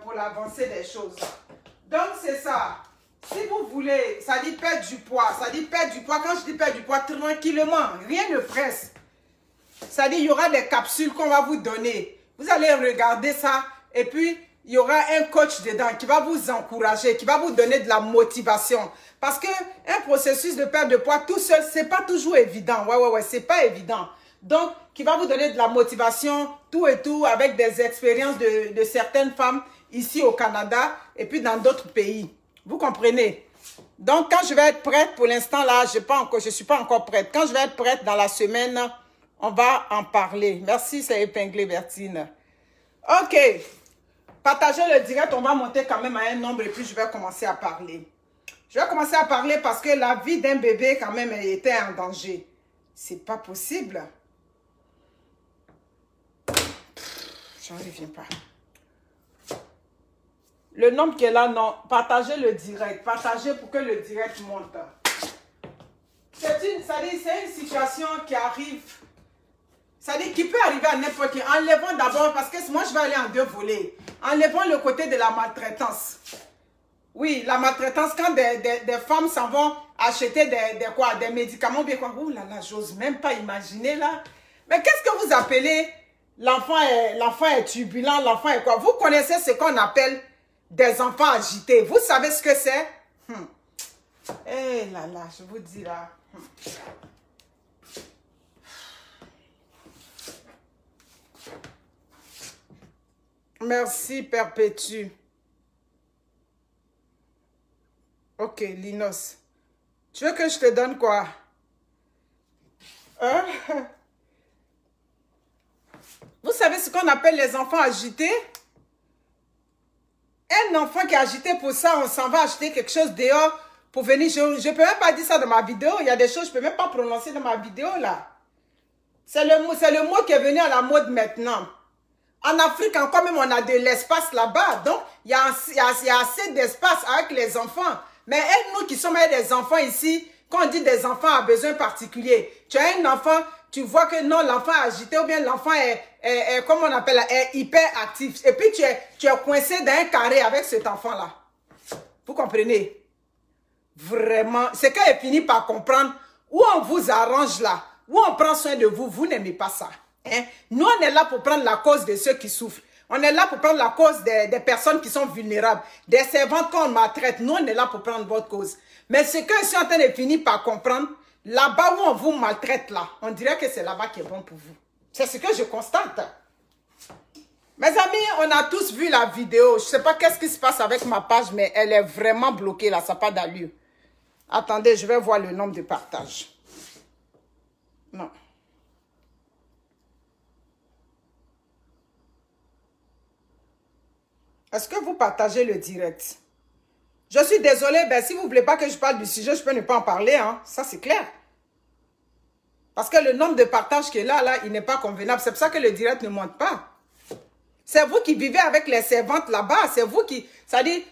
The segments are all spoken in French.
pour l'avancée des choses. Donc, c'est ça. Si vous voulez, ça dit perdre du poids. Ça dit perdre du poids. Quand je dis perdre du poids, tranquillement, rien ne presse. Ça dit, il y aura des capsules qu'on va vous donner. Vous allez regarder ça et puis il y aura un coach dedans qui va vous encourager, qui va vous donner de la motivation. Parce que un processus de perte de poids tout seul, c'est pas toujours évident. Ouais, c'est pas évident. Donc, qui va vous donner de la motivation, tout et tout, avec des expériences de certaines femmes ici au Canada et puis dans d'autres pays. Vous comprenez? Donc, quand je vais être prête, pour l'instant là, je suis pas encore prête. Quand je vais être prête dans la semaine, on va en parler. Merci, c'est épinglé, Bertine. Ok. Partagez le direct, on va monter quand même à un nombre et puis je vais commencer à parler. Je vais commencer à parler parce que la vie d'un bébé quand même était en danger. C'est pas possible. J'en reviens pas. Le nombre qui est là, non. Partagez le direct. Partagez pour que le direct monte. C'est une situation qui arrive. Ça dit qu'il peut arriver à n'importe qui. Enlevons d'abord, parce que moi je vais aller en deux volets. Enlevons le côté de la maltraitance. Oui, la maltraitance, quand des femmes s'en vont acheter des médicaments, bien quoi. Oh là là, j'ose même pas imaginer là. Mais qu'est-ce que vous appelez l'enfant est turbulent, l'enfant est quoi? Vous connaissez ce qu'on appelle des enfants agités. Vous savez ce que c'est? Eh là là, je vous dis là. Merci, Perpétue. Ok, Linos. Tu veux que je te donne quoi? Hein? Vous savez ce qu'on appelle les enfants agités? Un enfant qui est agité pour ça, on s'en va acheter quelque chose dehors pour venir. Je ne peux même pas dire ça dans ma vidéo. Il y a des choses que je ne peux même pas prononcer dans ma vidéo là. C'est le mot qui est venu à la mode maintenant. En Afrique, encore même, on a de l'espace là-bas. Donc, il y a assez d'espace avec les enfants. Mais nous qui sommes avec des enfants ici, quand on dit des enfants à besoin particulier, tu as un enfant, tu vois que non, l'enfant est agité ou bien l'enfant est comme on appelle, est hyper actif. Et puis, tu es coincé dans un carré avec cet enfant-là. Vous comprenez? Vraiment. C'est quand il finit par comprendre où on vous arrange là, où on prend soin de vous, vous n'aimez pas ça. Hein? Nous, on est là pour prendre la cause de ceux qui souffrent. On est là pour prendre la cause des personnes qui sont vulnérables. Des servantes qu'on maltraite. Nous, on est là pour prendre votre cause. Mais ce que je suis en train de finir par comprendre, là-bas où on vous maltraite, là, on dirait que c'est là-bas qui est bon pour vous. C'est ce que je constate. Mes amis, on a tous vu la vidéo. Je ne sais pas qu'est-ce qui se passe avec ma page, mais elle est vraiment bloquée là. Ça n'a pas d'allure. Attendez, je vais voir le nombre de partages. Non. Est-ce que vous partagez le direct? Je suis désolée, ben, si vous ne voulez pas que je parle du sujet, je peux ne pas en parler. Hein. Ça, c'est clair. Parce que le nombre de partages qui est là, il n'est pas convenable. C'est pour ça que le direct ne monte pas. C'est vous qui vivez avec les servantes là-bas. C'est vous qui... Ça dit,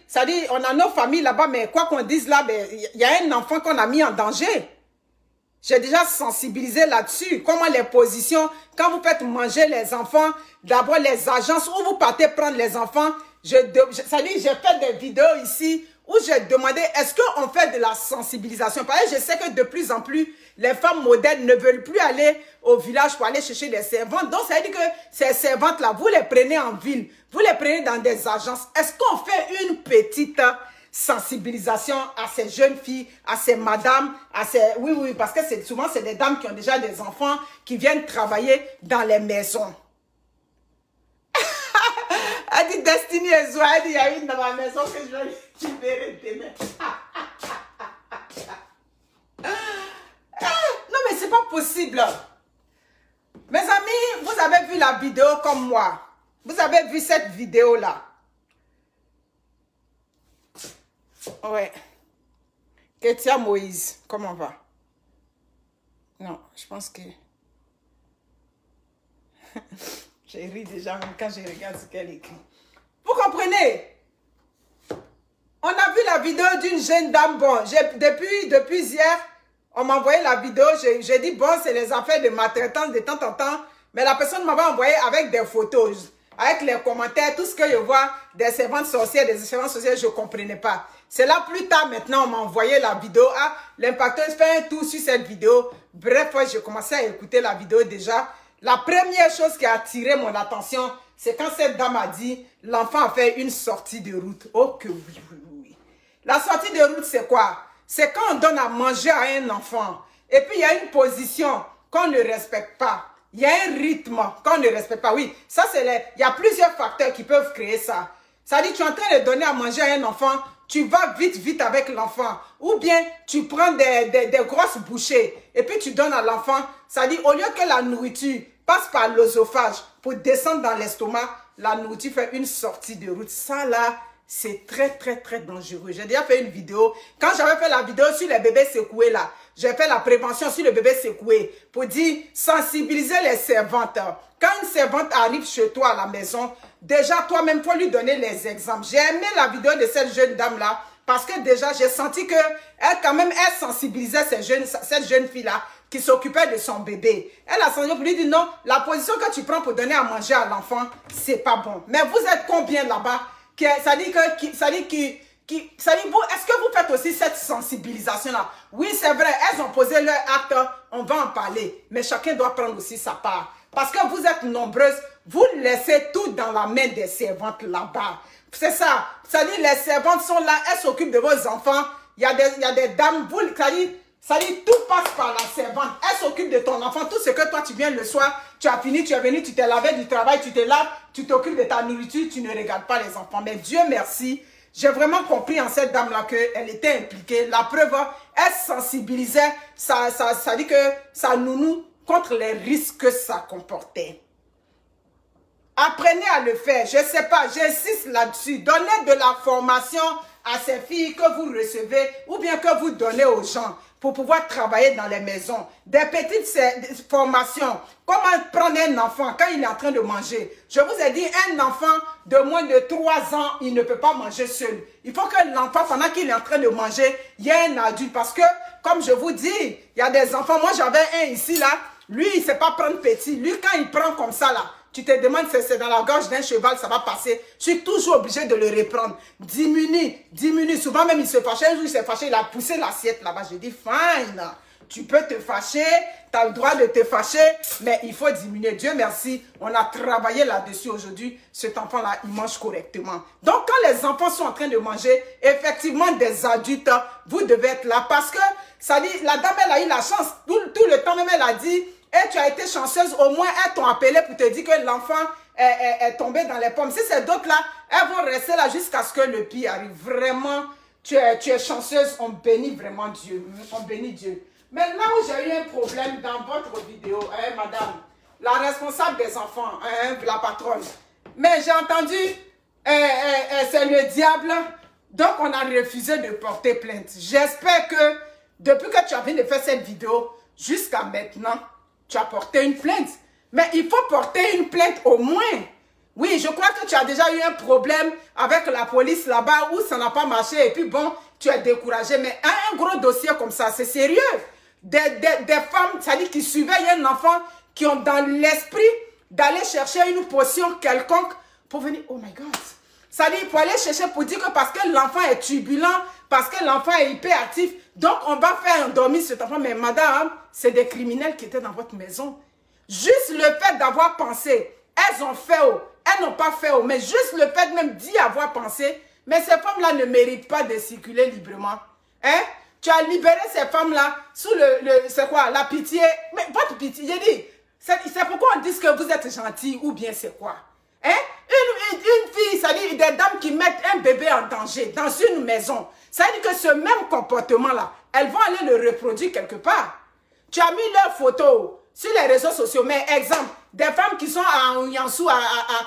on a nos familles là-bas, mais quoi qu'on dise là, ben, y a un enfant qu'on a mis en danger. J'ai déjà sensibilisé là-dessus. Comment les positions, quand vous faites manger les enfants, d'abord les agences où vous partez prendre les enfants, j'ai fait des vidéos ici où j'ai demandé, est-ce qu'on fait de la sensibilisation? Parce que je sais que de plus en plus, les femmes modernes ne veulent plus aller au village pour aller chercher des servantes. Donc, ça veut dire que ces servantes-là, vous les prenez en ville, vous les prenez dans des agences. Est-ce qu'on fait une petite sensibilisation à ces jeunes filles, à ces madames, à ces... Oui, parce que souvent, c'est des dames qui ont déjà des enfants, qui viennent travailler dans les maisons. Elle dit Destiny et Zoé, elle dit il y a une dans ma maison que je vais libérer demain. Non mais c'est pas possible. Mes amis, vous avez vu la vidéo comme moi. Vous avez vu cette vidéo là. Ouais. Ketia Moïse, comment va? Non, je pense que... J'ai ri déjà même quand je regarde ce qu'elle écrit. Vous comprenez? On a vu la vidéo d'une jeune dame. Bon, depuis hier, on m'a envoyé la vidéo. J'ai dit, bon, c'est les affaires de maltraitance de temps en temps. Mais la personne m'avait envoyé avec des photos. avec les commentaires, tout ce que je vois des servantes sorcières, des servantes sorcières, je ne comprenais pas. C'est là plus tard maintenant, on m'a envoyé la vidéo. Ah, l'impacteuse fait un tour sur cette vidéo. Bref, j'ai commencé à écouter la vidéo déjà. La première chose qui a attiré mon attention, c'est quand cette dame a dit, l'enfant a fait une sortie de route. Oh que oui, oui, oui. La sortie de route, c'est quoi? C'est quand on donne à manger à un enfant. Et puis, il y a une position qu'on ne respecte pas. Il y a un rythme qu'on ne respecte pas. Oui, ça c'est il y a plusieurs facteurs qui peuvent créer ça. Ça dit, tu es en train de donner à manger à un enfant, tu vas vite, vite avec l'enfant. Ou bien, tu prends des grosses bouchées et puis tu donnes à l'enfant. Ça dit, au lieu que la nourriture passe par l'œsophage pour descendre dans l'estomac, la nourriture fait une sortie de route. Ça là, c'est très, très, très dangereux. J'ai déjà fait une vidéo. Quand j'avais fait la vidéo sur les bébés secoués là, j'ai fait la prévention sur le bébé secoué pour dire sensibiliser les servantes. Quand une servante arrive chez toi à la maison, déjà toi-même, faut lui donner les exemples. J'ai aimé la vidéo de cette jeune dame-là parce que déjà, j'ai senti qu'elle, quand même, elle sensibilisait cette jeune fille-là qui s'occupait de son bébé. Elle a sensibilisé pour lui dire non, la position que tu prends pour donner à manger à l'enfant, c'est pas bon. Mais vous êtes combien là-bas? Ça dit vous, est-ce que vous faites aussi cette sensibilisation-là? Oui, c'est vrai, elles ont posé leur acte, on va en parler. Mais chacun doit prendre aussi sa part. Parce que vous êtes nombreuses, vous laissez tout dans la main des servantes là-bas. C'est ça. Ça dit, les servantes sont là, elles s'occupent de vos enfants. Il y a des dames, ça dit, tout passe par la servante. Elle s'occupe de ton enfant. Tout ce que toi, tu viens le soir, tu as fini, tu es venu, tu t'es lavé du travail, tu te laves, tu t'occupes de ta nourriture, tu ne regardes pas les enfants. Mais Dieu merci, j'ai vraiment compris en cette dame-là qu'elle était impliquée. La preuve, elle sensibilisait, ça dit que ça nounou contre les risques que ça comportait. Apprenez à le faire. Je ne sais pas, j'insiste là-dessus. Donnez de la formation à ces filles que vous recevez ou bien que vous donnez aux gens pour pouvoir travailler dans les maisons. Des petites formations. Comment prendre un enfant quand il est en train de manger. Je vous ai dit, un enfant de moins de 3 ans, il ne peut pas manger seul. Il faut que l'enfant, pendant qu'il est en train de manger, il y ait un adulte. Parce que, comme je vous dis, il y a des enfants. Moi, j'avais un ici, là. Lui, il ne sait pas prendre petit. Lui, quand il prend comme ça, là, tu te demandes si c'est dans la gorge d'un cheval, ça va passer. Je suis toujours obligé de le reprendre. Diminue. Souvent même, il se fâchait. Un jour, il s'est fâché, il a poussé l'assiette là-bas. Je dis, fine, tu peux te fâcher, tu as le droit de te fâcher, mais il faut diminuer. Dieu merci, on a travaillé là-dessus aujourd'hui. Cet enfant-là, il mange correctement. Donc, quand les enfants sont en train de manger, effectivement, des adultes, vous devez être là. Parce que, ça dit, la dame, elle a eu la chance. Tout le temps même, elle a dit, et tu as été chanceuse, au moins elles t'ont appelé pour te dire que l'enfant est tombé dans les pommes. Si c'est d'autres là, elles vont rester là jusqu'à ce que le pire arrive. Vraiment, tu es chanceuse, on bénit vraiment Dieu. On bénit Dieu. Mais là où j'ai eu un problème dans votre vidéo, madame, la responsable des enfants, la patronne, mais j'ai entendu, c'est le diable, donc on a refusé de porter plainte. J'espère que depuis que tu as fini de faire cette vidéo, jusqu'à maintenant, tu as porté une plainte. Mais il faut porter une plainte au moins. Oui, je crois que tu as déjà eu un problème avec la police là-bas où ça n'a pas marché. Et puis bon, tu es découragé. Mais un gros dossier comme ça, c'est sérieux. Des femmes, ça dit, qui surveillent un enfant, qui ont dans l'esprit d'aller chercher une potion quelconque pour venir. Oh my God. Ça dit, pour aller chercher, pour dire que parce que l'enfant est turbulent, parce que l'enfant est hyperactif, donc on va faire endormir cet enfant. Mais madame, c'est des criminels qui étaient dans votre maison. Juste le fait d'avoir pensé, elles ont fait, elles n'ont pas fait, mais juste le fait même d'y avoir pensé, mais ces femmes-là ne méritent pas de circuler librement. Hein? Tu as libéré ces femmes-là sous c'est quoi, la pitié. Mais votre pitié, j'ai dit, c'est pourquoi on dit que vous êtes gentil ou bien c'est quoi? Hein? Une fille, ça dit des dames qui mettent un bébé en danger dans une maison. Ça veut dire que ce même comportement-là, elles vont aller le reproduire quelque part. Tu as mis leurs photos sur les réseaux sociaux. Mais exemple, des femmes qui sont à Yansou,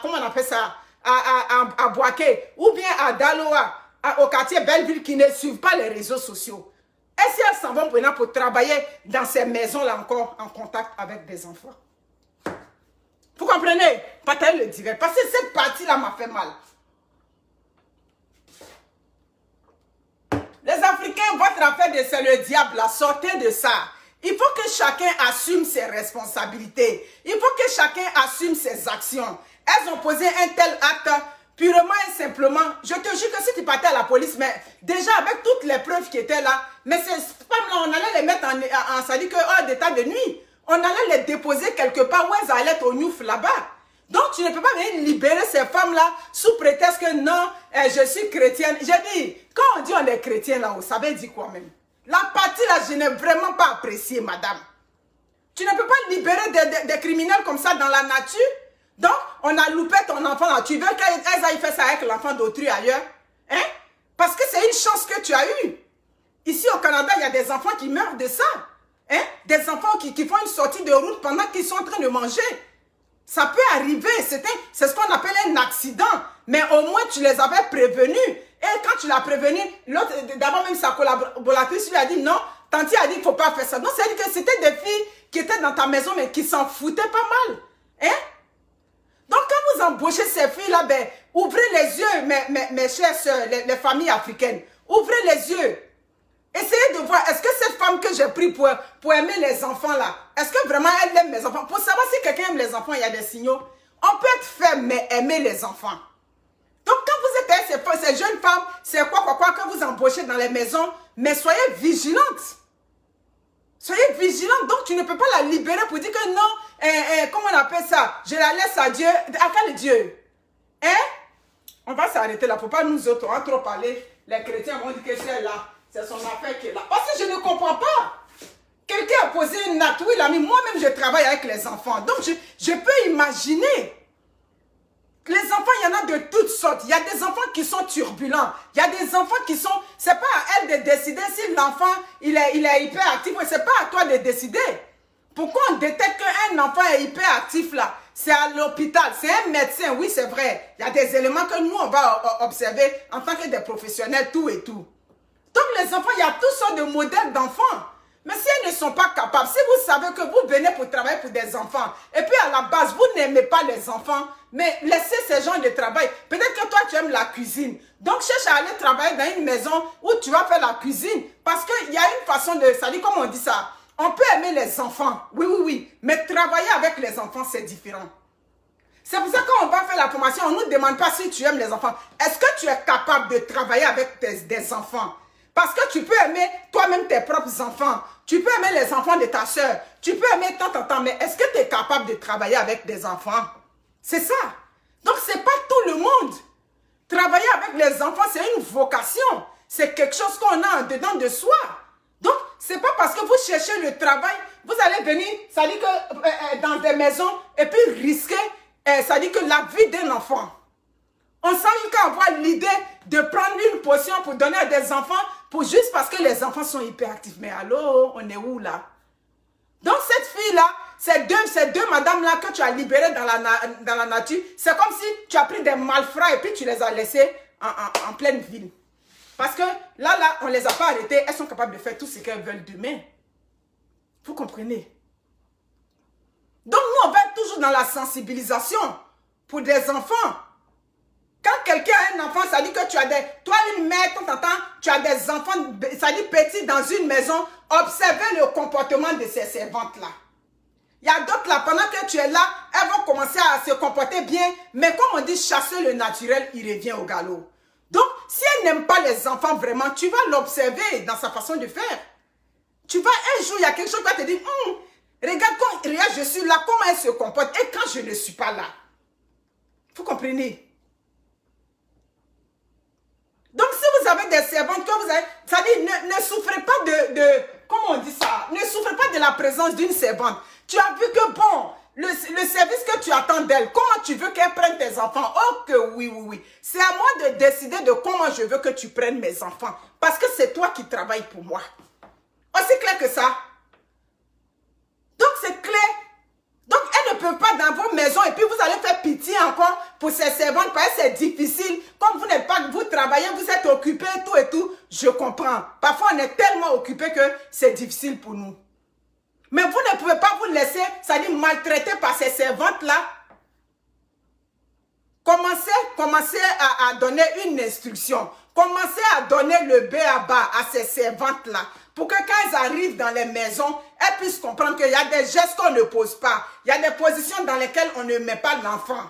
comment on appelle ça, à Boaké, ou bien à Daloa, au quartier Belleville, qui ne suivent pas les réseaux sociaux. Est-ce qu'elles s'en vont pour travailler dans ces maisons-là encore en contact avec des enfants? Vous comprenez? Partager le direct. Parce que cette partie-là m'a fait mal. Les Africains, votre affaire, c'est le diable, là. Sortez de ça. Il faut que chacun assume ses responsabilités. Il faut que chacun assume ses actions. elles ont posé un tel acte purement et simplement. Je te jure que si tu partais à la police, mais déjà avec toutes les preuves qui étaient là, mais ces femmes-là, on allait les mettre en ça dit que hors d'état de nuit. On allait les déposer quelque part où elles allaient être au Newf là-bas. Donc tu ne peux pas venir libérer ces femmes-là sous prétexte que non, je suis chrétienne. J'ai dit, quand on dit on est chrétien là-haut, ça veut dire quoi même? La partie là, je n'ai vraiment pas apprécié, madame. Tu ne peux pas libérer des criminels comme ça dans la nature. Donc, on a loupé ton enfant là. Tu veux qu'elles aillent faire ça avec l'enfant d'autrui ailleurs? Hein? Parce que c'est une chance que tu as eue. Ici au Canada, il y a des enfants qui meurent de ça. Hein? Des enfants qui font une sortie de route pendant qu'ils sont en train de manger. Ça peut arriver. C'est ce qu'on appelle un accident. Mais au moins, tu les avais prévenus. Et quand tu l'as prévenu, l'autre, d'abord même sa collaboratrice lui a dit non. Tanti a dit qu'il ne faut pas faire ça. Donc, c'est-à-dire que c'était des filles qui étaient dans ta maison, mais qui s'en foutaient pas mal. Hein? Donc, quand vous embauchez ces filles-là, ben, ouvrez les yeux, mes chères soeurs, les familles africaines. Ouvrez les yeux. Essayez de voir, est-ce que cette femme que j'ai pris pour aimer les enfants là, est-ce que vraiment elle aime mes enfants? Pour savoir si quelqu'un aime les enfants, il y a des signaux. On peut être faible, mais aimer les enfants. Donc, quand vous êtes avec ces jeunes femmes, c'est quoi que vous embauchez dans les maisons, mais soyez vigilantes. Soyez vigilante. Donc, tu ne peux pas la libérer pour dire que non, comment on appelle ça? Je la laisse à Dieu. À quel Dieu? Hein? On va s'arrêter là. Il ne faut pas nous autres, on va trop parler. Les chrétiens vont dire que c'est là. C'est son affaire qui est là. Parce que je ne comprends pas. Quelqu'un a posé une acte. Oui, l'ami, moi-même, je travaille avec les enfants. Donc, je peux imaginer. Les enfants, il y en a de toutes sortes. Il y a des enfants qui sont turbulents. Il y a des enfants qui sont... C'est pas à elle de décider si l'enfant, il est hyperactif. C'est pas à toi de décider. Pourquoi on détecte qu'un enfant est hyperactif là? C'est à l'hôpital. C'est un médecin. Oui, c'est vrai. Il y a des éléments que nous, on va observer en tant que des professionnels, tout et tout. Donc, les enfants, il y a toutes sortes de modèles d'enfants. Mais si elles ne sont pas capables, si vous savez que vous venez pour travailler pour des enfants, et puis à la base, vous n'aimez pas les enfants, mais laissez ces gens de travail. Peut-être que toi, tu aimes la cuisine. Donc, cherche à aller travailler dans une maison où tu vas faire la cuisine. Parce qu'il y a une façon de... Ça dit, comment on dit ça? On peut aimer les enfants. Oui, oui, oui. Mais travailler avec les enfants, c'est différent. C'est pour ça que quand on va faire la formation, on ne nous demande pas si tu aimes les enfants. Est-ce que tu es capable de travailler avec des enfants? Parce que tu peux aimer toi-même tes propres enfants. Tu peux aimer les enfants de ta soeur. Tu peux aimer tant. Mais est-ce que tu es capable de travailler avec des enfants? C'est ça. Donc, ce n'est pas tout le monde. Travailler avec les enfants, c'est une vocation. C'est quelque chose qu'on a en dedans de soi. Donc, ce n'est pas parce que vous cherchez le travail, vous allez venir, ça dit que dans des maisons, et puis risquer, ça dit que la vie d'un enfant. On sent qu'à avoir l'idée de prendre une potion pour donner à des enfants, juste parce que les enfants sont hyperactifs. Mais allô, on est où là? Donc cette fille-là, ces deux madames-là que tu as libérées dans la nature, c'est comme si tu as pris des malfrats et puis tu les as laissées en pleine ville. Parce que là, on ne les a pas arrêtées, elles sont capables de faire tout ce qu'elles veulent demain. Vous comprenez? Donc nous, on va être toujours dans la sensibilisation pour des enfants. Quand quelqu'un a un enfant, ça dit que tu as des... Toi, une mère, tu as des enfants, ça dit petits dans une maison, observez le comportement de ces servantes-là. Il y a d'autres là, pendant que tu es là, elles vont commencer à se comporter bien, mais comme on dit, chasser le naturel, il revient au galop. Donc, si elle n'aime pas les enfants vraiment, tu vas l'observer dans sa façon de faire. Tu vas, un jour, il y a quelque chose qui va te dire, regarde, je suis là, comment elle se comporte, et quand je ne suis pas là. Vous comprenez? Donc, si vous avez des servantes que vous avez, ça dit, ne souffrez pas comment on dit ça? Ne souffrez pas de la présence d'une servante. Tu as vu que, bon, le service que tu attends d'elle, comment tu veux qu'elle prenne tes enfants? Oh que oui, oui, oui. C'est à moi de décider de comment je veux que tu prennes mes enfants. Parce que c'est toi qui travailles pour moi. Aussi clair que ça. Donc, c'est clair. Donc, elles ne peuvent pas dans vos maisons et puis vous allez faire pitié encore pour ces servantes parce que c'est difficile. Comme vous n'êtes pas, vous travaillez, vous êtes occupés, tout et tout. Je comprends. Parfois, on est tellement occupés que c'est difficile pour nous. Mais vous ne pouvez pas vous laisser, ça dit, maltraiter par ces servantes-là. Commencez à donner une instruction. Commencez à donner le b.a.-ba à ces servantes-là. Pour que quand elles arrivent dans les maisons, elles puissent comprendre qu'il y a des gestes qu'on ne pose pas. Il y a des positions dans lesquelles on ne met pas l'enfant.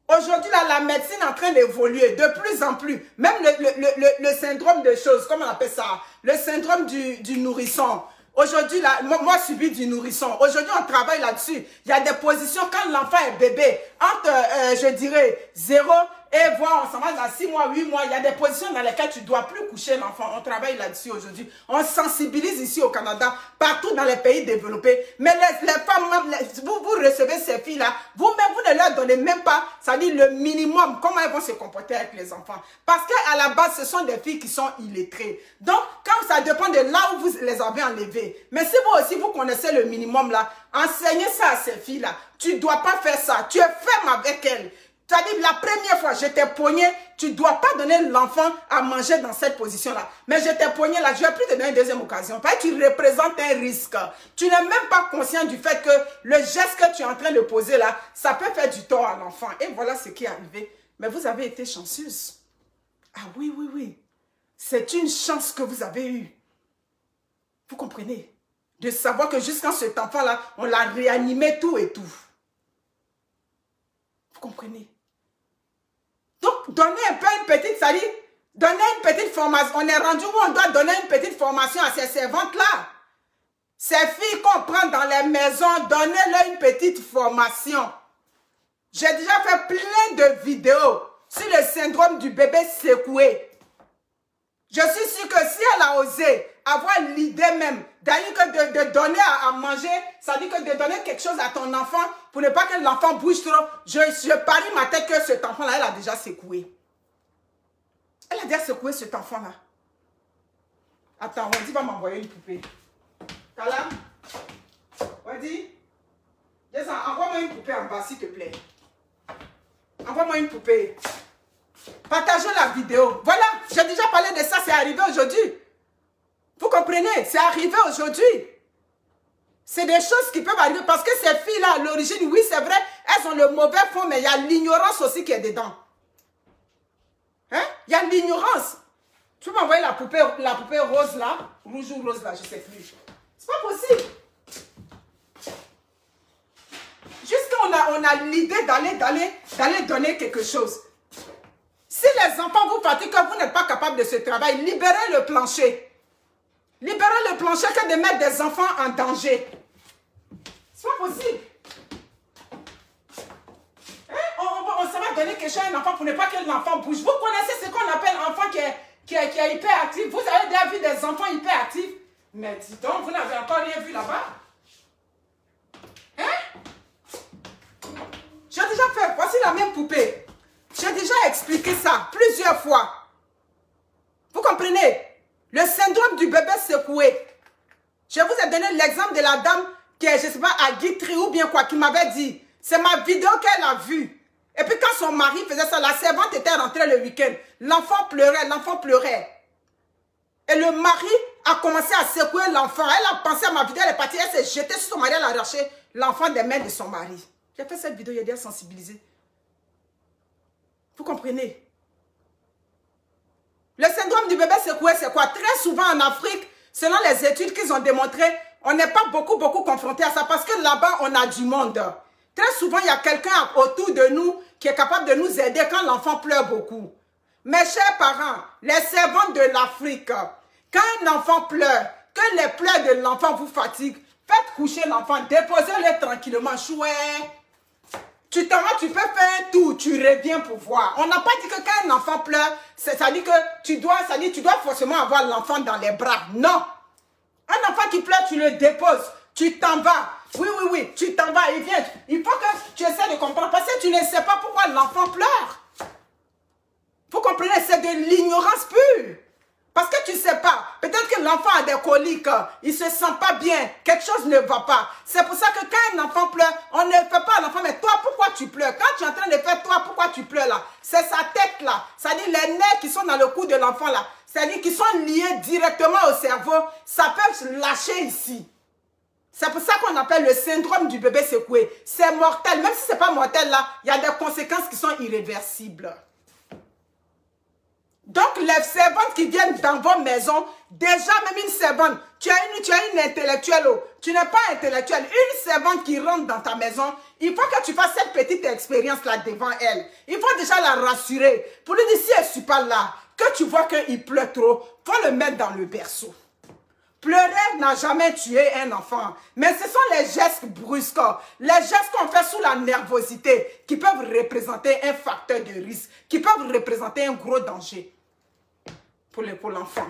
Aujourd'hui, là, la médecine est en train d'évoluer de plus en plus. Même le syndrome de choses, comment on appelle ça? Le syndrome du nourrisson. Aujourd'hui, là, moi, je subis du nourrisson. Aujourd'hui, on travaille là-dessus. Il y a des positions quand l'enfant est bébé, entre, je dirais, 0 et voire, on s'en va dans 6 mois, 8 mois. Il y a des positions dans lesquelles tu ne dois plus coucher l'enfant. On travaille là-dessus aujourd'hui. On sensibilise ici au Canada, partout dans les pays développés. Mais les femmes, vous recevez ces filles-là, vous-même, vous ne leur donnez même pas, ça dit le minimum, comment elles vont se comporter avec les enfants. Parce qu'à la base, ce sont des filles qui sont illettrées. Donc, quand ça dépend de là où vous les avez enlevées. Mais si vous aussi, vous connaissez le minimum là, enseignez ça à ces filles-là. Tu ne dois pas faire ça. Tu es ferme avec elles. C'est-à-dire, la première fois, je t'ai pogné, tu ne dois pas donner l'enfant à manger dans cette position-là. Mais je t'ai pogné là, je ne vais plus te donner une deuxième occasion. Parce que tu représentes un risque. Tu n'es même pas conscient du fait que le geste que tu es en train de poser là, ça peut faire du tort à l'enfant. Et voilà ce qui est arrivé. Mais vous avez été chanceuse. Ah oui, oui, oui. C'est une chance que vous avez eue. Vous comprenez? De savoir que jusqu'à cet enfant-là, on l'a réanimé tout et tout. Vous comprenez? Donc, donnez un peu une petite, ça dit, donnez une petite formation. On est rendu où on doit donner une petite formation à ces servantes-là. Ces filles qu'on prend dans les maisons, donnez-leur une petite formation. J'ai déjà fait plein de vidéos sur le syndrome du bébé secoué. Je suis sûre que si elle a osé avoir l'idée même de donner à manger, ça dit que de donner quelque chose à ton enfant pour ne pas que l'enfant bouge trop, je parie ma tête que cet enfant-là, elle a déjà secoué. Elle a déjà secoué cet enfant-là. Attends, Wendy va m'envoyer une poupée. Kala, Wendy, envoie-moi une poupée en bas, s'il te plaît. Envoie-moi une poupée. Partagez la vidéo. Voilà, j'ai déjà parlé de ça, c'est arrivé aujourd'hui. Vous comprenez? C'est arrivé aujourd'hui. C'est des choses qui peuvent arriver parce que ces filles-là, à l'origine, oui, c'est vrai, elles ont le mauvais fond, mais il y a l'ignorance aussi qui est dedans. Hein? Il y a l'ignorance. Tu peux m'envoyer la poupée rose là, rouge ou rose là, je ne sais plus. C'est pas possible. Juste qu'on a l'idée d'aller donner quelque chose. Si les enfants vous fatiguent, que vous n'êtes pas capable de ce travail, libérez le plancher. Libérez le plancher que de mettre des enfants en danger. C'est pas possible. Hein? On s'en va donner quelque chose à un enfant pour ne pas que l'enfant bouge. Vous connaissez ce qu'on appelle un enfant qui est hyperactif. Vous avez déjà vu des enfants hyperactifs. Mais dis donc, vous n'avez encore rien vu là-bas. Hein? J'ai déjà fait, voici la même poupée. J'ai déjà expliqué ça plusieurs fois. Vous comprenez? Le syndrome du bébé secoué. Je vous ai donné l'exemple de la dame qui est, je ne sais pas, à Guitry ou bien quoi, qui m'avait dit. C'est ma vidéo qu'elle a vue. Et puis quand son mari faisait ça, la servante était rentrée le week-end. L'enfant pleurait, l'enfant pleurait. Et le mari a commencé à secouer l'enfant. Elle a pensé à ma vidéo, elle est partie, elle s'est jetée sur son mari, elle a arraché l'enfant des mains de son mari. J'ai fait cette vidéo, il y a déjà sensibilisé. Vous comprenez? Le syndrome du bébé secoué, c'est quoi? Très souvent en Afrique, selon les études qu'ils ont démontrées, on n'est pas beaucoup confronté à ça parce que là-bas, on a du monde. Très souvent, il y a quelqu'un autour de nous qui est capable de nous aider quand l'enfant pleure beaucoup. Mes chers parents, les servantes de l'Afrique, quand un enfant pleure, que les pleurs de l'enfant vous fatiguent, faites coucher l'enfant, déposez-le tranquillement, chouette. Tu t'en vas, tu peux faire un tour, tu reviens pour voir. On n'a pas dit que quand un enfant pleure, ça dit que tu dois forcément avoir l'enfant dans les bras. Non. Un enfant qui pleure, tu le déposes. Tu t'en vas. Oui, oui, oui, tu t'en vas, il vient. Il faut que tu essaies de comprendre parce que tu ne sais pas pourquoi l'enfant pleure. Vous comprenez, c'est de l'ignorance pure. Parce que tu ne sais pas, peut-être que l'enfant a des coliques, il ne se sent pas bien, quelque chose ne va pas. C'est pour ça que quand un enfant pleure, on ne fait pas à l'enfant, mais toi, pourquoi tu pleures? Quand tu es en train de faire toi, pourquoi tu pleures là? C'est sa tête là, c'est-à-dire les nerfs qui sont dans le cou de l'enfant là, c'est-à-dire qui sont liés directement au cerveau, ça peut se lâcher ici. C'est pour ça qu'on appelle le syndrome du bébé secoué. C'est mortel, même si ce n'est pas mortel là, il y a des conséquences qui sont irréversibles. Donc, les servantes qui viennent dans vos maisons, déjà même une servante, tu as une intellectuelle, tu n'es pas intellectuelle, une servante qui rentre dans ta maison, il faut que tu fasses cette petite expérience-là devant elle. Il faut déjà la rassurer. Pour lui dire, si elle ne suit pas là, que tu vois qu'il pleut trop, il faut le mettre dans le berceau. Pleurer n'a jamais tué un enfant, mais ce sont les gestes brusques, les gestes qu'on fait sous la nervosité qui peuvent représenter un facteur de risque, qui peuvent représenter un gros danger pour l'enfant.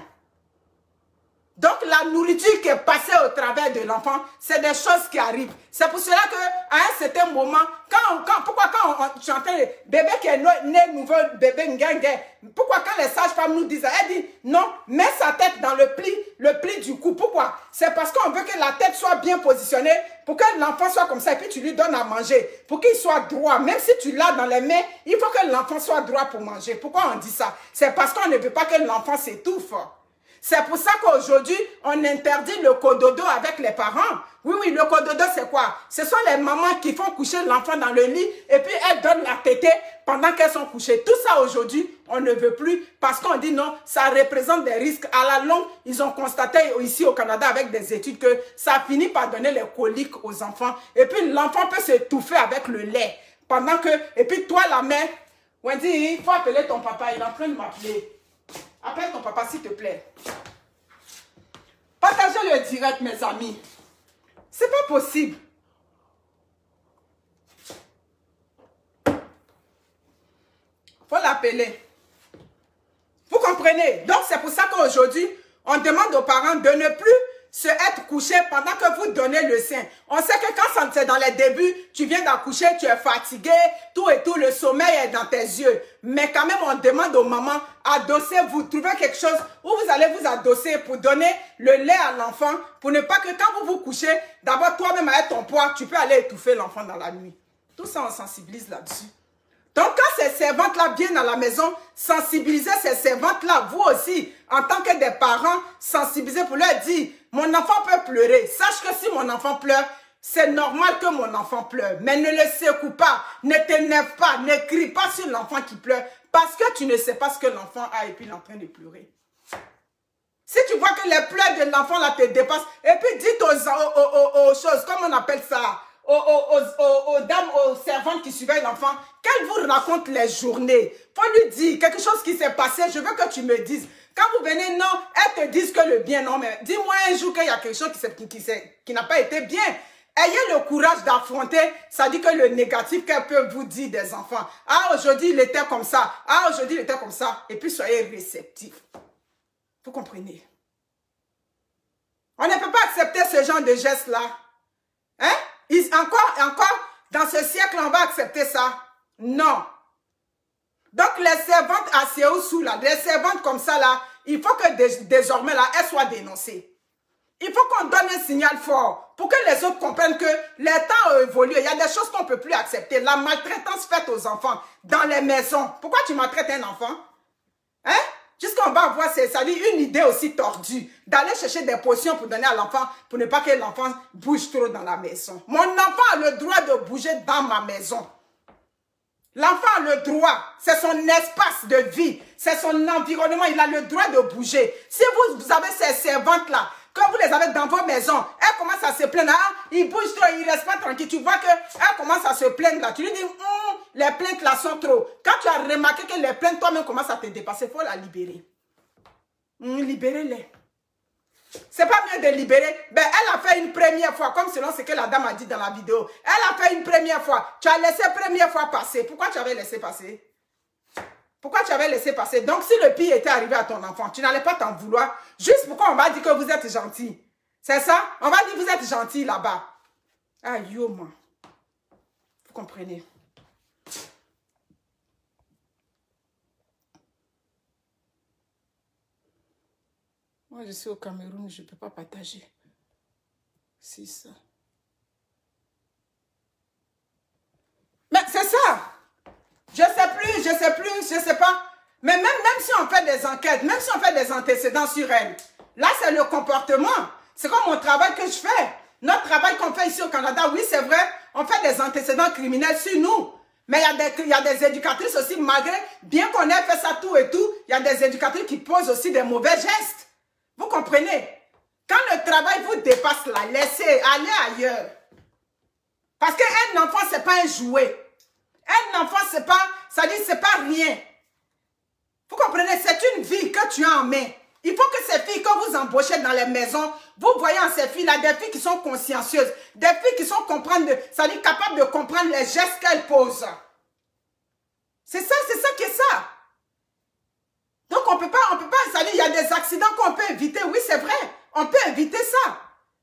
Donc la nourriture qui est passée au travers de l'enfant, c'est des choses qui arrivent. C'est pour cela qu'à un certain moment, pourquoi quand tu entends le bébé qui est né nouveau, bébé ngengue, pourquoi quand les sages-femmes nous disent, elle dit non, mets sa tête dans le pli du cou. Pourquoi? C'est parce qu'on veut que la tête soit bien positionnée pour que l'enfant soit comme ça et puis tu lui donnes à manger, pour qu'il soit droit. Même si tu l'as dans les mains, il faut que l'enfant soit droit pour manger. Pourquoi on dit ça? C'est parce qu'on ne veut pas que l'enfant s'étouffe. C'est pour ça qu'aujourd'hui, on interdit le cododo avec les parents. Oui, le cododo, c'est quoi? Ce sont les mamans qui font coucher l'enfant dans le lit et puis elles donnent la tétée pendant qu'elles sont couchées. Tout ça, aujourd'hui, on ne veut plus parce qu'on dit non, ça représente des risques. À la longue, ils ont constaté ici au Canada avec des études que ça finit par donner les coliques aux enfants. Et puis, l'enfant peut s'étouffer avec le lait. Pendant que, et puis toi, la mère, Wendy, il faut appeler ton papa, il est en train de m'appeler. Appelle ton papa, s'il te plaît. Partagez le direct, mes amis. C'est pas possible. Faut l'appeler. Vous comprenez? Donc, c'est pour ça qu'aujourd'hui, on demande aux parents de ne plus se être couché pendant que vous donnez le sein. On sait que quand c'est dans les débuts, tu viens d'accoucher, tu es fatigué, tout et tout, le sommeil est dans tes yeux. Mais quand même, on demande aux mamans, adossez-vous, trouvez quelque chose où vous allez vous adosser pour donner le lait à l'enfant, pour ne pas que quand vous vous couchez, d'abord toi-même avec ton poids, tu peux aller étouffer l'enfant dans la nuit. Tout ça, on sensibilise là-dessus. Donc, quand ces servantes-là viennent à la maison, sensibiliser ces servantes-là, vous aussi, en tant que des parents, sensibiliser pour leur dire, mon enfant peut pleurer. Sache que si mon enfant pleure, c'est normal que mon enfant pleure. Mais ne le secoue pas, ne t'énerve pas, ne crie pas sur l'enfant qui pleure, parce que tu ne sais pas ce que l'enfant a et puis il est en train de pleurer. Si tu vois que les pleurs de l'enfant là te dépassent, et puis dites aux choses, comment on appelle ça, aux dames, aux servantes qui surveillent l'enfant, qu'elles vous racontent les journées. Faut lui dire quelque chose qui s'est passé, je veux que tu me dises. Quand vous venez, non, elles te disent que le bien, non, mais dis-moi un jour qu'il y a quelque chose qui n'a pas été bien. Ayez le courage d'affronter, ça dit que le négatif qu'elles peuvent vous dire des enfants. Ah, aujourd'hui, il était comme ça. Ah, aujourd'hui, il était comme ça. Et puis, soyez réceptifs. Vous comprenez? On ne peut pas accepter ce genre de gestes-là. Hein? Encore, dans ce siècle, on va accepter ça? Non. Donc, les servantes à Séoul, là, les servantes comme ça, là, il faut que désormais, là, elles soient dénoncées. Il faut qu'on donne un signal fort pour que les autres comprennent que les temps ont évolué. Il y a des choses qu'on ne peut plus accepter. La maltraitance faite aux enfants dans les maisons. Pourquoi tu maltraites un enfant? Hein? Jusqu'on va avoir, ça dit une idée aussi tordue, d'aller chercher des potions pour donner à l'enfant, pour ne pas que l'enfant bouge trop dans la maison. Mon enfant a le droit de bouger dans ma maison. L'enfant a le droit, c'est son espace de vie, c'est son environnement, il a le droit de bouger. Si vous avez ces servantes-là, quand vous les avez dans vos maisons, elles commencent à se plaindre, ah, ils bougent trop, ils ne restent pas tranquilles. Tu vois qu'elles commencent à se plaindre là. Tu lui dis, les plaintes là sont trop. Quand tu as remarqué que les plaintes toi-même commencent à te dépasser, il faut la libérer. Libérez-les. C'est pas mieux de libérer. Ben, elle a fait une première fois, comme selon ce que la dame a dit dans la vidéo. Elle a fait une première fois. Tu as laissé première fois passer. Pourquoi tu avais laissé passer? Pourquoi tu avais laissé passer? Donc, si le pire était arrivé à ton enfant, tu n'allais pas t'en vouloir. Juste pourquoi on va dire que vous êtes gentil. C'est ça? On va dire que vous êtes gentil là-bas. Ah, yo, moi. Vous comprenez? Moi, je suis au Cameroun, je ne peux pas partager. C'est ça. Mais c'est ça. Je ne sais pas. Mais même si on fait des enquêtes, même si on fait des antécédents sur elle, là, c'est le comportement. C'est comme mon travail que je fais. Notre travail qu'on fait ici au Canada, oui, c'est vrai, on fait des antécédents criminels sur nous. Mais il y a des éducatrices aussi, malgré, bien qu'on ait fait ça tout et tout, il y a des éducatrices qui posent aussi des mauvais gestes. Vous comprenez? Quand le travail vous dépasse là, laissez aller ailleurs. Parce qu'un enfant, ce n'est pas un jouet. Un enfant, c'est pas, ça dit, c'est pas rien. Vous comprenez? C'est une vie que tu as en main. Il faut que ces filles, quand vous embauchez dans les maisons, vous voyez en ces filles-là des filles qui sont consciencieuses, des filles qui sont capables de comprendre les gestes qu'elles posent. C'est ça qui est ça. Donc on peut pas, ça dit, il y a des accidents qu'on peut éviter. Oui, c'est vrai, on peut éviter ça.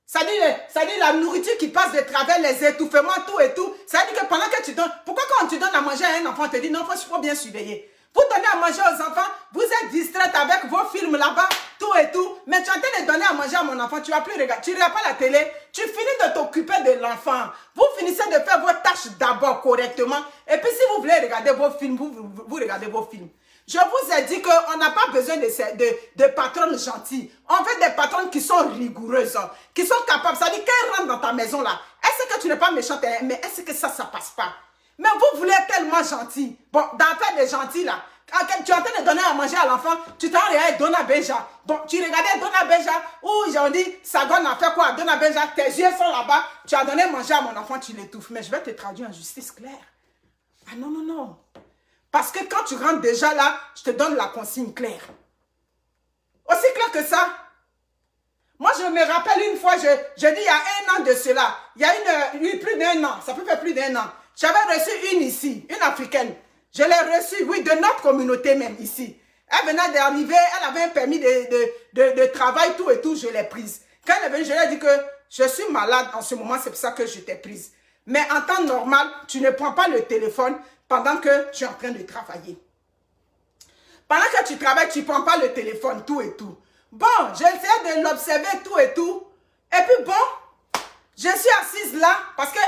Ça dit la nourriture qui passe de travers les étouffements, tout et tout. Ça dit que pendant que tu donnes, pourquoi quand tu donnes à manger à un enfant, on te dit non, il faut bien surveiller. Vous donnez à manger aux enfants, vous êtes distraite avec vos films là-bas, tout et tout. Mais tu es en train de donner à manger à mon enfant, tu ne vas plus regarder, tu ne regardes pas la télé, tu finis de t'occuper de l'enfant. Vous finissez de faire vos tâches d'abord correctement. Et puis si vous voulez regarder vos films, vous regardez vos films. Je vous ai dit qu'on n'a pas besoin de patronnes gentilles. On veut des patronnes qui sont rigoureuses, qui sont capables. Ça dit qu'elles rentrent dans ta maison là. Est-ce que tu n'es pas méchante, mais est-ce que ça passe pas? Mais vous voulez être tellement gentil. Bon, dans faire des gentils là, tu es en train de donner à manger à l'enfant, tu t'en regardes Donna Benja. Donc tu regardais Donna Benja, où j'ai dit, Sagone a fait quoi? Donna Benja, tes yeux sont là-bas, tu as donné à manger à mon enfant, tu l'étouffes. Mais je vais te traduire en justice claire. Ah non, non, non. Parce que quand tu rentres déjà là, je te donne la consigne claire. Aussi clair que ça. Moi, je me rappelle une fois, je dis il y a 1 an de cela, il y a plus d'1 an, ça peut faire plus d'1 an. J'avais reçu une ici, une africaine. Je l'ai reçue, oui, de notre communauté même ici. Elle venait d'arriver, elle avait un permis de travail, tout et tout, je l'ai prise. Quand elle est venue, je lui ai dit que je suis malade en ce moment, c'est pour ça que je t'ai prise. Mais en temps normal, tu ne prends pas le téléphone pendant que tu es en train de travailler. Pendant que tu travailles, tu ne prends pas le téléphone, tout et tout. Bon, j'ai essayé de l'observer, tout et tout. Et puis bon, je suis assise là, parce que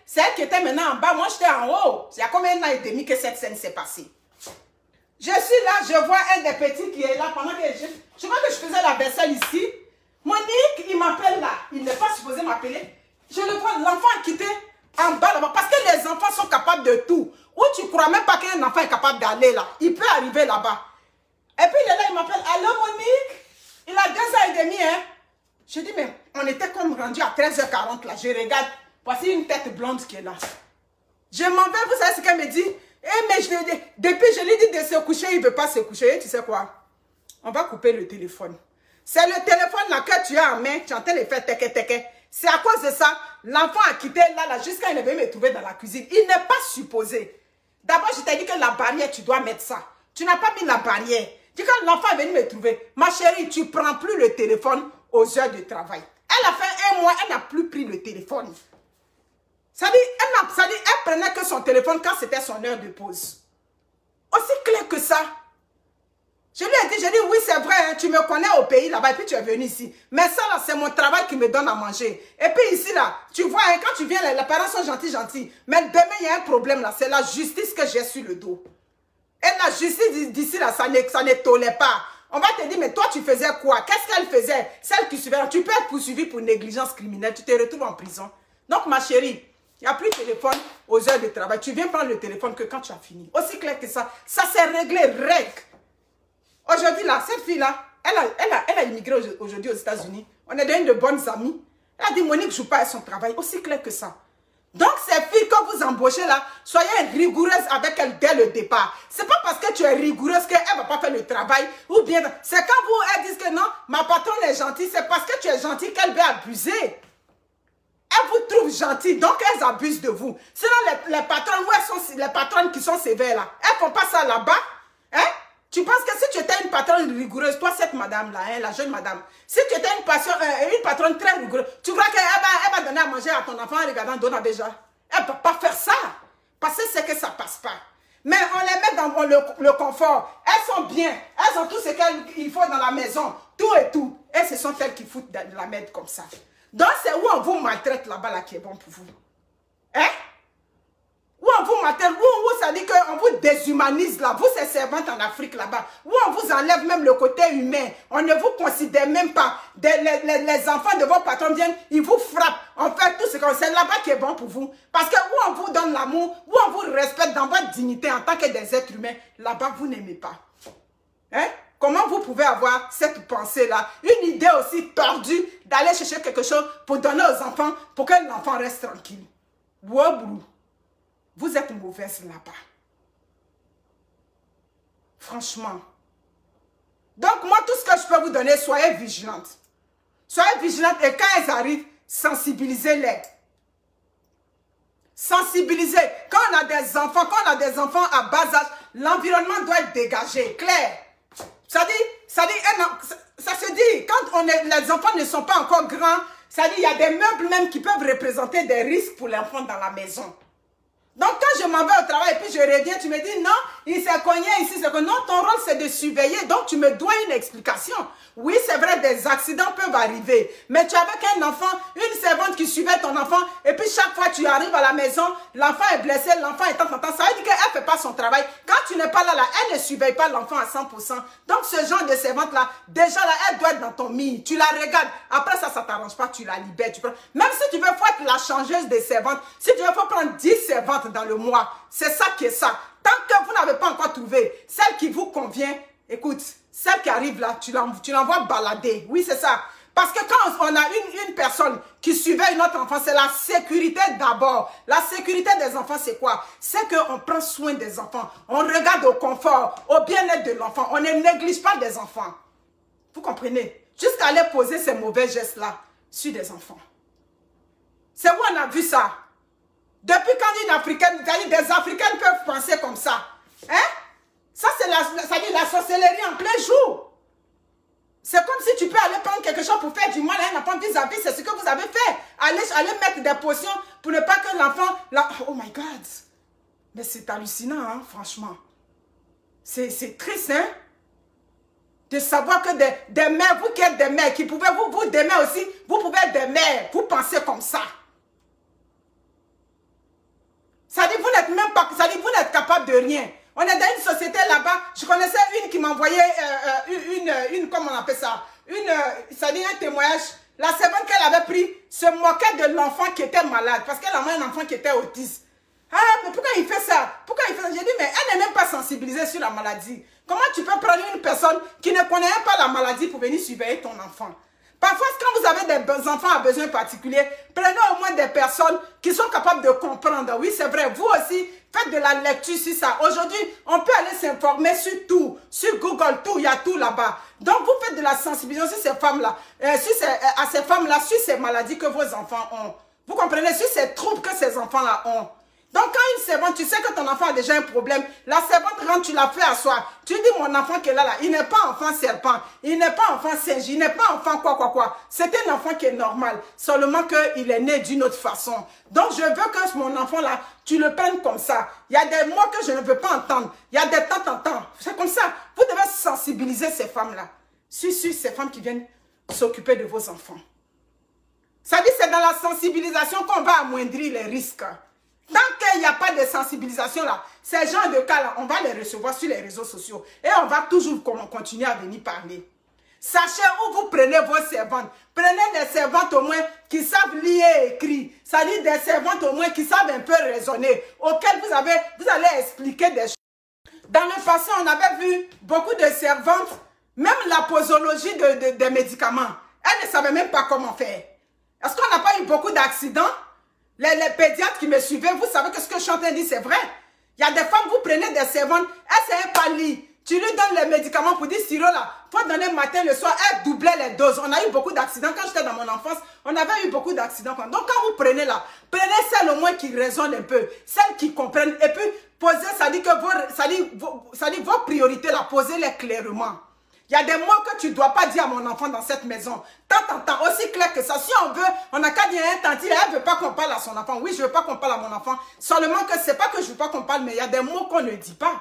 c'est elle qui était maintenant en bas, moi j'étais en haut. Il y a combien d'années et demi que cette scène s'est passée? Je suis là, je vois un des petits qui est là, pendant que je vois que je faisais la vaisselle ici. Monique, il m'appelle là, il n'est pas supposé m'appeler. Je le vois, l'enfant a quitté en bas là-bas, parce que les enfants sont capables de tout. Ou tu ne crois même pas qu'un enfant est capable d'aller là, il peut arriver là-bas. Et puis il est là, il m'appelle, allô Monique? Il a 2 ans et demi, hein? Je dis, mais on était comme rendu à 13h40 là. Je regarde, voici une tête blonde qui est là. Je m'en vais, vous savez ce qu'elle me dit? Eh, mais depuis, je lui dis de se coucher, il ne veut pas se coucher. Et tu sais quoi? On va couper le téléphone. C'est le téléphone là que tu as en main, tu es en train de faire teke. C'est à cause de ça, l'enfant a quitté là jusqu'à il est venu me trouver dans la cuisine. Il n'est pas supposé. D'abord, je t'ai dit que la barrière, tu dois mettre ça. Tu n'as pas mis la barrière. Dis quand l'enfant est venu me trouver, ma chérie, tu ne prends plus le téléphone aux heures de travail. Elle a fait 1 mois, elle n'a plus pris le téléphone. Ça dit, elle prenait que son téléphone quand c'était son heure de pause. Aussi clair que ça. Je lui ai dit, oui, c'est vrai, hein, tu me connais au pays là-bas et puis tu es venu ici. Mais ça là, c'est mon travail qui me donne à manger. Et puis ici là, tu vois, hein, quand tu viens, les parents sont gentils. Mais demain, il y a un problème là, c'est la justice que j'ai sur le dos. Et la justice d'ici là, ça ne tolère pas. On va te dire, mais toi, tu faisais quoi? Qu'est-ce qu'elle faisait? Celle qui suivait, tu peux être poursuivi pour négligence criminelle, tu te retrouves en prison. Donc, ma chérie, il n'y a plus de téléphone aux heures de travail. Tu viens prendre le téléphone que quand tu as fini. Aussi clair que ça. Ça s'est réglé, règle. Aujourd'hui, là, cette fille-là, elle a immigré aujourd'hui aux États-Unis. On est devenus de bonnes amies. Elle a dit, Monique ne joue pas à son travail. Aussi clair que ça. Donc, ces filles, quand vous embauchez là, soyez rigoureuse avec elle dès le départ. C'est pas parce que tu es rigoureuse qu'elle ne va pas faire le travail. Ou bien, c'est quand elles disent que non, ma patronne est gentille, c'est parce que tu es gentille qu'elle veut abuser. Elles vous trouvent gentille, donc elles abusent de vous. Sinon, les patronnes, où elles sont les patronnes qui sont sévères là? Elles ne font pas ça là-bas. Hein? Tu penses que si tu étais une patronne rigoureuse, toi, cette madame-là, hein, la jeune madame, si tu étais une patronne très rigoureuse, tu crois qu'elle va donner à manger à ton enfant en regardant Donna Benja? Elle ne peut pas faire ça. Parce que c'est que ça ne passe pas. Mais on les met dans le confort. Elles sont bien. Elles ont tout ce qu'il faut dans la maison. Tout et tout. Et ce sont elles qui foutent de la merde comme ça. Donc c'est où on vous maltraite là-bas là qui est bon pour vous. Hein? Où on vous martèle, où ça dit qu'on vous déshumanise là, vous ces servantes en Afrique là-bas, où on vous enlève même le côté humain, on ne vous considère même pas, les enfants de vos patrons viennent, ils vous frappent, on fait tout ce qu'on sait là-bas qui est bon pour vous, parce que où on vous donne l'amour, où on vous respecte dans votre dignité en tant que des êtres humains, là-bas vous n'aimez pas. Hein? Comment vous pouvez avoir cette pensée-là, une idée aussi tordue d'aller chercher quelque chose pour donner aux enfants, pour que l'enfant reste tranquille? Wow, vous êtes mauvaise là-bas. Franchement. Donc moi, tout ce que je peux vous donner, soyez vigilantes. Soyez vigilantes et quand elles arrivent, sensibilisez-les. Sensibilisez. Quand on a des enfants à bas âge, l'environnement doit être dégagé, clair. Ça se dit, quand les enfants ne sont pas encore grands, ça dit, il y a des meubles même qui peuvent représenter des risques pour l'enfant dans la maison. Donc, quand je m'en vais au travail et puis je reviens, tu me dis, non, il s'est cogné ici, c'est que non, ton rôle c'est de surveiller, donc tu me dois une explication. Oui, c'est vrai, des accidents peuvent arriver, mais tu es avec un enfant, une servante qui suivait ton enfant, et puis chaque fois tu arrives à la maison, l'enfant est blessé, l'enfant est en ça veut dire qu'elle ne fait pas son travail. Quand tu n'es pas là, elle ne surveille pas l'enfant à 100%. Donc, ce genre de servante-là, déjà là, elle doit être dans ton mille. Tu la regardes, après ça, ça ne t'arrange pas, tu la libères. Même si tu veux être la changeuse des servantes, si tu veux prendre 10 servantes dans le mois, c'est ça qui est ça. Tant que vous n'avez pas encore trouvé celle qui vous convient, écoute, celle qui arrive là, tu l'envoies balader. Oui, c'est ça. Parce que quand on a une personne qui suivait une autre enfant, c'est la sécurité d'abord. La sécurité des enfants, c'est quoi? C'est qu'on prend soin des enfants. On regarde au confort, au bien-être de l'enfant. On ne néglige pas des enfants. Vous comprenez? Jusqu'à aller poser ces mauvais gestes-là sur des enfants. C'est où on a vu ça? Depuis quand une Africaine, des Africaines peuvent penser comme ça. Hein? Ça, c'est la sorcellerie en plein jour. C'est comme si tu peux aller prendre quelque chose pour faire du mal à un enfant vis-à-vis. C'est ce que vous avez fait. Allez mettre des potions pour ne pas que l'enfant... Oh my God. Mais c'est hallucinant, hein, franchement. C'est triste, hein? De savoir que des mères, vous qui êtes des mères, qui pouvez, vous des mères aussi, vous pouvez être des mères. Vous pensez comme ça. Ça dit, vous n'êtes même pas... Ça dit, vous n'êtes capable de rien. On est dans une société là-bas, je connaissais une qui m'envoyait comment on appelle ça, ça dit un témoignage. La servante qu'elle avait pris se moquait de l'enfant qui était malade, parce qu'elle avait un enfant qui était autiste. Ah, mais pourquoi il fait ça? Pourquoi il fait ça? J'ai dit, mais elle n'est même pas sensibilisée sur la maladie. Comment tu peux prendre une personne qui ne connaît pas la maladie pour venir surveiller ton enfant? Parfois, quand vous avez des enfants à besoins particuliers, prenez au moins des personnes qui sont capables de comprendre. Oui, c'est vrai, vous aussi, faites de la lecture sur ça. Aujourd'hui, on peut aller s'informer sur tout, sur Google, tout, il y a tout là-bas. Donc, vous faites de la sensibilisation sur ces femmes-là, à ces femmes-là, sur ces maladies que vos enfants ont. Vous comprenez, sur ces troubles que ces enfants-là ont. Donc, quand une servante, tu sais que ton enfant a déjà un problème, la servante rentre, tu la fais asseoir. Tu dis, mon enfant qui est là, il n'est pas enfant serpent, il n'est pas enfant singe, il n'est pas enfant quoi. C'est un enfant qui est normal, seulement qu'il est né d'une autre façon. Donc, je veux que mon enfant là, tu le prennes comme ça. Il y a des mots que je ne veux pas entendre. Il y a des temps. C'est comme ça. Vous devez sensibiliser ces femmes-là. Sur ces femmes qui viennent s'occuper de vos enfants. Ça dit, c'est dans la sensibilisation qu'on va amoindrir les risques. Tant qu'il n'y a pas de sensibilisation là, ces gens de cas là, on va les recevoir sur les réseaux sociaux. Et on va toujours continuer à venir parler. Sachez où vous prenez vos servantes. Prenez des servantes au moins qui savent lire et écrire. Ça dit des servantes au moins qui savent un peu raisonner. Auxquelles vous allez expliquer des choses. Dans le passé, on avait vu beaucoup de servantes, même la posologie des médicaments. Elles ne savaient même pas comment faire. Est-ce qu'on n'a pas eu beaucoup d'accidents? Les pédiatres qui me suivaient, vous savez que ce que je suis en train de dire, c'est vrai. Il y a des femmes, vous prenez des servantes, elles ne savent pas lire. Tu lui donnes les médicaments pour dire, sirop là, faut donner matin, le soir, elles doublaient les doses. On a eu beaucoup d'accidents. Quand j'étais dans mon enfance, on avait eu beaucoup d'accidents. Donc quand vous prenez là, prenez celles au moins qui raisonnent un peu, celles qui comprennent. Et puis, posez, ça dit que vos priorités là, posez-les clairement. Il y a des mots que tu ne dois pas dire à mon enfant dans cette maison. Tant, aussi clair que ça. Si on veut, on n'a qu'à dire à un tanti, elle ne veut pas qu'on parle à son enfant. Oui, je ne veux pas qu'on parle à mon enfant. Seulement que ce n'est pas que je ne veux pas qu'on parle, mais il y a des mots qu'on ne dit pas.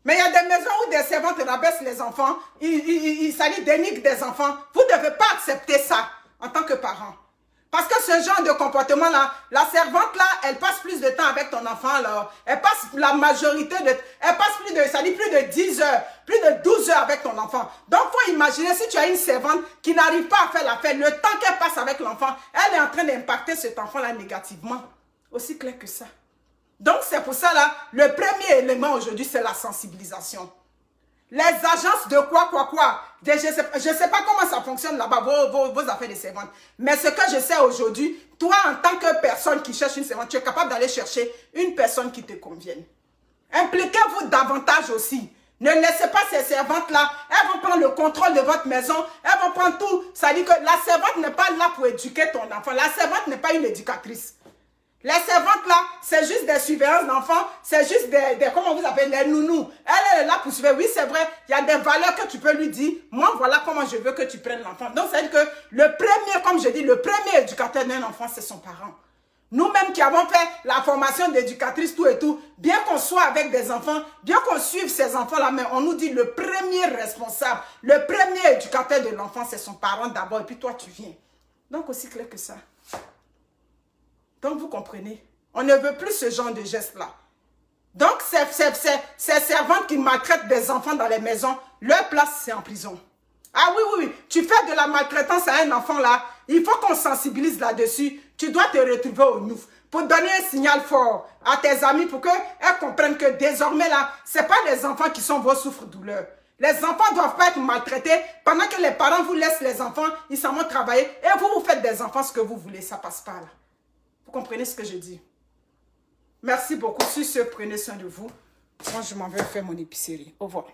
Mais il y a des maisons où des servantes rabaissent les enfants, ils dénigrent des enfants. Vous ne devez pas accepter ça en tant que parent. Parce que ce genre de comportement-là, la servante-là, elle passe plus de temps avec ton enfant, là. Elle passe la majorité de... Elle passe plus de 10 heures, plus de 12 heures avec ton enfant. Donc, il faut imaginer si tu as une servante qui n'arrive pas à faire la fête, le temps qu'elle passe avec l'enfant, elle est en train d'impacter cet enfant-là négativement. Aussi clair que ça. Donc, c'est pour ça, là, le premier élément aujourd'hui, c'est la sensibilisation. Les agences de quoi. Je ne sais pas comment ça fonctionne là-bas, vos affaires de servantes. Mais ce que je sais aujourd'hui, toi, en tant que personne qui cherche une servante, tu es capable d'aller chercher une personne qui te convienne. Impliquez-vous davantage aussi. Ne laissez pas ces servantes-là. Elles vont prendre le contrôle de votre maison. Elles vont prendre tout. Ça dit que la servante n'est pas là pour éduquer ton enfant. La servante n'est pas une éducatrice. Les servantes là, c'est juste des surveillances d'enfants, c'est juste comment vous appelez, les nounous. Elle est là pour surveiller. Oui, c'est vrai, il y a des valeurs que tu peux lui dire. Moi, voilà comment je veux que tu prennes l'enfant. Donc, c'est-à-dire que le premier, comme je dis, le premier éducateur d'un enfant, c'est son parent. Nous-mêmes qui avons fait la formation d'éducatrice, tout et tout, bien qu'on soit avec des enfants, bien qu'on suive ces enfants-là, mais on nous dit le premier responsable, le premier éducateur de l'enfant, c'est son parent d'abord, et puis toi, tu viens. Donc, aussi clair que ça. Donc, vous comprenez, on ne veut plus ce genre de geste-là. Donc, ces servantes qui maltraitent des enfants dans les maisons, leur place, c'est en prison. Ah oui, tu fais de la maltraitance à un enfant là, il faut qu'on sensibilise là-dessus. Tu dois te retrouver au NOUF pour donner un signal fort à tes amis pour qu'elles comprennent que désormais là, ce n'est pas les enfants qui sont vos souffres-douleurs. Les enfants ne doivent pas être maltraités pendant que les parents vous laissent les enfants, ils s'en vont travailler et vous faites des enfants ce que vous voulez, ça passe pas là. Vous comprenez ce que je dis? Merci beaucoup. Sur ce, prenez soin de vous. Moi, je m'en vais faire mon épicerie. Au revoir.